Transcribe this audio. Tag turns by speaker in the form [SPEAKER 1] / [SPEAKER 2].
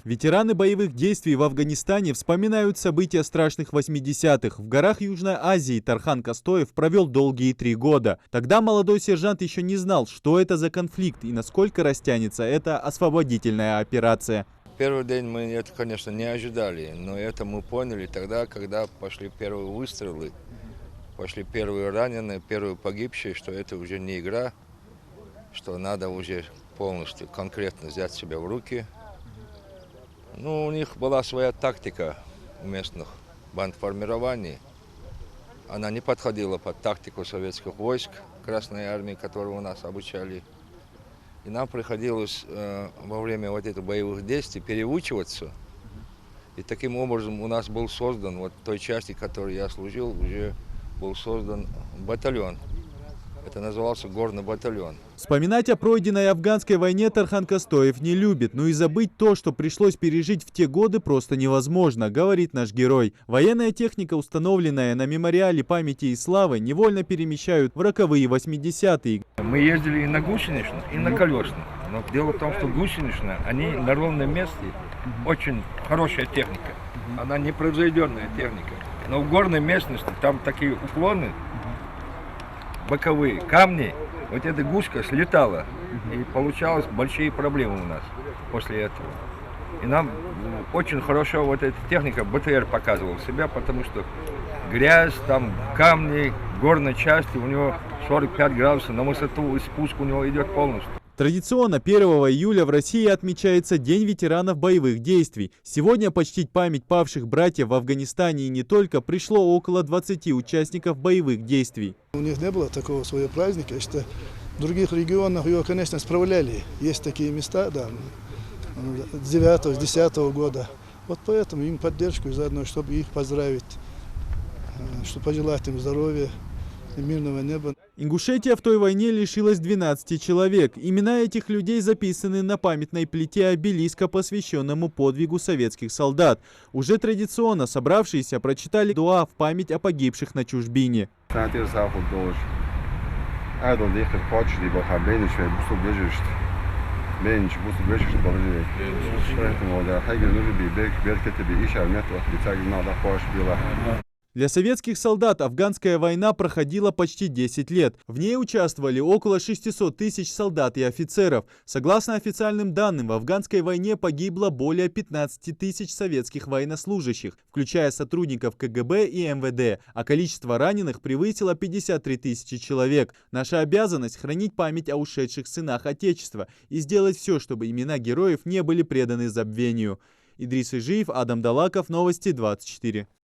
[SPEAKER 1] Ветераны боевых действий в Афганистане вспоминают события страшных 80-х. В горах Южной Азии Тархан Костоев провел долгие 3 года. Тогда молодой сержант еще не знал, что это за конфликт и насколько растянется эта освободительная операция.
[SPEAKER 2] Первый день мы это, конечно, не ожидали, но это мы поняли тогда, когда пошли первые выстрелы, пошли первые раненые, первые погибшие, что это уже не игра, что надо уже полностью конкретно взять себя в руки. Ну, у них была своя тактика местных бандформирований. Она не подходила под тактику советских войск, Красной армии, которую у нас обучали. И нам приходилось во время вот этих боевых действий переучиваться. И таким образом у нас был создан, вот той части, в которой я служил, уже был создан батальон. Это назывался горный батальон.
[SPEAKER 1] Вспоминать о пройденной афганской войне Тархан Костоев не любит, но и забыть то, что пришлось пережить в те годы, просто невозможно, говорит наш герой. Военная техника, установленная на мемориале памяти и славы, невольно перемещают в роковые 80-е.
[SPEAKER 2] Мы ездили и на гусеничных, и на колесных. Но дело в том, что гусеничные, они на ровном месте, очень хорошая техника. Она непревзойденная техника. Но в горной местности там такие уклоны, боковые камни, вот эта гуська слетала, и получалось большие проблемы у нас после этого. И нам очень хорошо вот эта техника БТР показывала себя, потому что грязь, там камни, горной части, у него 45 градусов на высоту, и спуск у него идет полностью.
[SPEAKER 1] Традиционно 1 июля в России отмечается День ветеранов боевых действий. Сегодня почтить память павших братьев в Афганистане и не только пришло около 20 участников боевых действий.
[SPEAKER 3] У них не было такого своего праздника, что в других регионах его, конечно, справляли. Есть такие места, да, с 9-го, с 10-го года. Вот поэтому им поддержку и заодно, чтобы их поздравить, чтобы пожелать им здоровья и мирного неба.
[SPEAKER 1] Ингушетия в той войне лишилась 12 человек. Имена этих людей записаны на памятной плите обелиска, посвященному подвигу советских солдат. Уже традиционно собравшиеся прочитали дуа в память о погибших на чужбине. Для советских солдат афганская война проходила почти 10 лет. В ней участвовали около 600 тысяч солдат и офицеров. Согласно официальным данным, в афганской войне погибло более 15 тысяч советских военнослужащих, включая сотрудников КГБ и МВД, а количество раненых превысило 53 тысячи человек. Наша обязанность — хранить память о ушедших сынах Отечества и сделать все, чтобы имена героев не были преданы забвению. Идрис Ижиев, Адам Далаков, Новости 24.